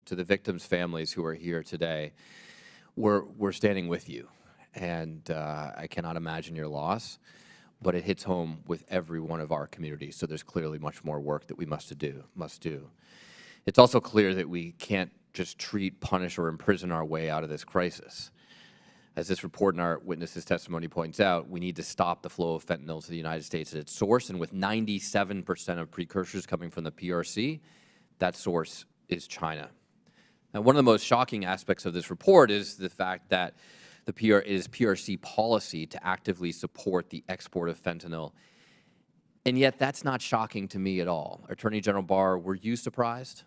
to the victims' families who are here today, we're standing with you, and I cannot imagine your loss, but it hits home with every one of our communities, so there's clearly much more work that we must do. It's also clear that we can't just treat, punish, or imprison our way out of this crisis. As this report and our witness's testimony points out, we need to stop the flow of fentanyl to the United States at its source, and with 97% of precursors coming from the PRC, that source is China. Now, one of the most shocking aspects of this report is the fact that it is PRC policy to actively support the export of fentanyl, and yet that's not shocking to me at all. Attorney General Barr, were you surprised?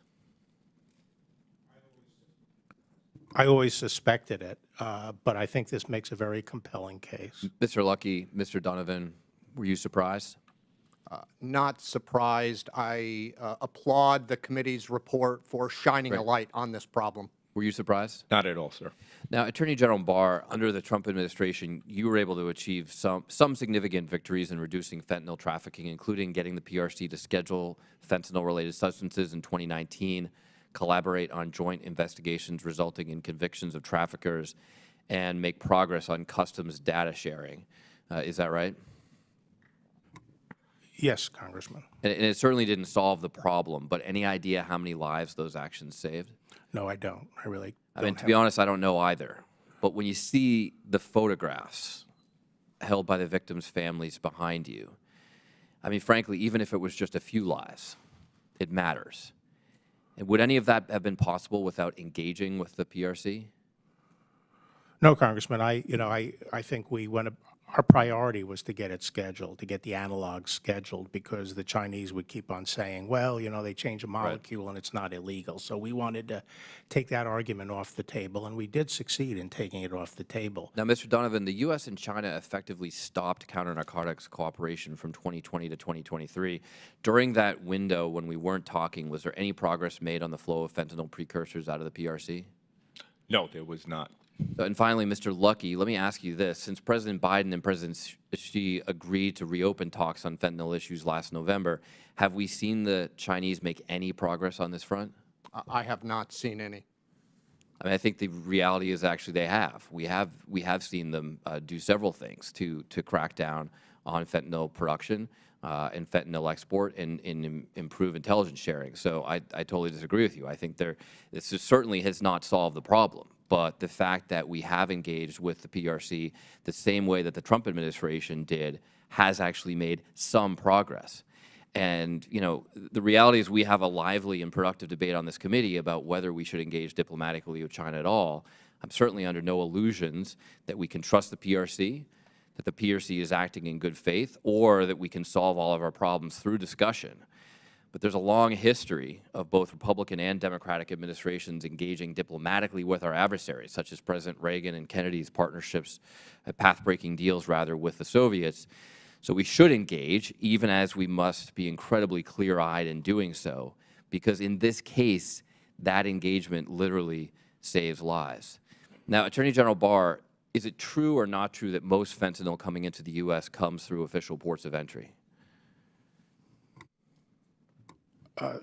I always suspected it, but I think this makes a very compelling case. Mr. Luckey, Mr. Donovan, were you surprised? Not surprised. I applaud the committee's report for shining a light on this problem. Were you surprised? Not at all, sir. Now, Attorney General Barr, under the Trump administration, you were able to achieve some significant victories in reducing fentanyl trafficking, including getting the PRC to schedule fentanyl-related substances in 2019, collaborate on joint investigations resulting in convictions of traffickers, and make progress on customs data sharing. Is that right? Yes, Congressman. And it certainly didn't solve the problem, but any idea how many lives those actions saved? No, I don't. I really don't. I mean, to be honest, I don't know either. But when you see the photographs held by the victims' families behind you, I mean, frankly, even if it was just a few lives, it matters. And would any of that have been possible without engaging with the PRC? No, Congressman. I think our priority was to get it scheduled, to get the analog scheduled, because the Chinese would keep on saying, well, they change a molecule and it's not illegal. So we wanted to take that argument off the table, and we did succeed in taking it off the table. Now, Mr. Donovan, the U.S. and China effectively stopped counter-narcotics cooperation from 2020 to 2023. During that window when we weren't talking, was there any progress made on the flow of fentanyl precursors out of the PRC? No, there was not. And finally, Mr. Luckey, let me ask you this. Since President Biden and President Xi agreed to reopen talks on fentanyl issues last November, have we seen the Chinese make any progress on this front? I have not seen any. I mean, I think the reality is actually they have. We have seen them do several things to crack down on fentanyl production and fentanyl export and improve intelligence sharing. So I totally disagree with you. I think this certainly has not solved the problem. But the fact that we have engaged with the PRC the same way that the Trump administration did has actually made some progress. And, the reality is we have a lively and productive debate on this committee about whether we should engage diplomatically with China at all. I'm certainly under no illusions that we can trust the PRC, that the PRC is acting in good faith, or that we can solve all of our problems through discussion. But there's a long history of both Republican and Democratic administrations engaging diplomatically with our adversaries, such as President Reagan and Kennedy's partnerships, path-breaking deals, rather, with the Soviets. So we should engage, even as we must be incredibly clear-eyed in doing so, because in this case, that engagement literally saves lives. Now, Attorney General Barr, is it true or not true that most fentanyl coming into the U.S. comes through official ports of entry?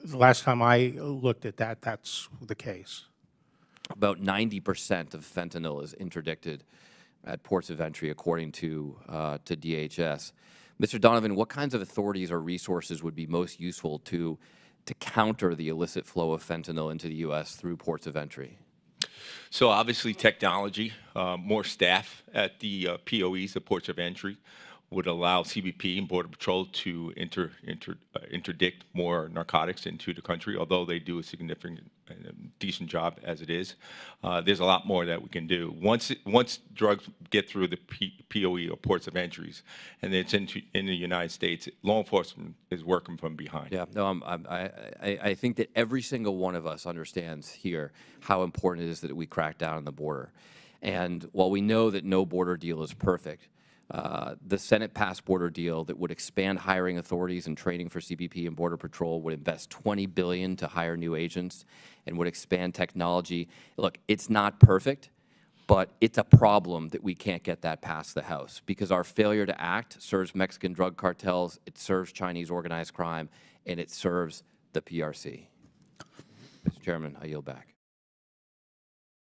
The last time I looked at that, that's the case. About 90% of fentanyl is interdicted at ports of entry, according to DHS. Mr. Donovan, what kinds of authorities or resources would be most useful to counter the illicit flow of fentanyl into the U.S. through ports of entry? So obviously technology, more staff at the POEs, the ports of entry, would allow CBP and Border Patrol to interdict more narcotics into the country, although they do a significant, decent job as it is. There's a lot more that we can do. Once drugs get through the POE or ports of entries, and it's in the United States, law enforcement is working from behind. Yeah, no, I think that every single one of us understands here how important it is that we crack down on the border. And while we know that no border deal is perfect, the Senate passed border deal that would expand hiring authorities and training for CBP and Border Patrol, would invest $20 billion to hire new agents, and would expand technology. Look, it's not perfect, but it's a problem that we can't get that past the House, because our failure to act serves Mexican drug cartels, it serves Chinese organized crime, and it serves the PRC. Mr. Chairman, I yield back.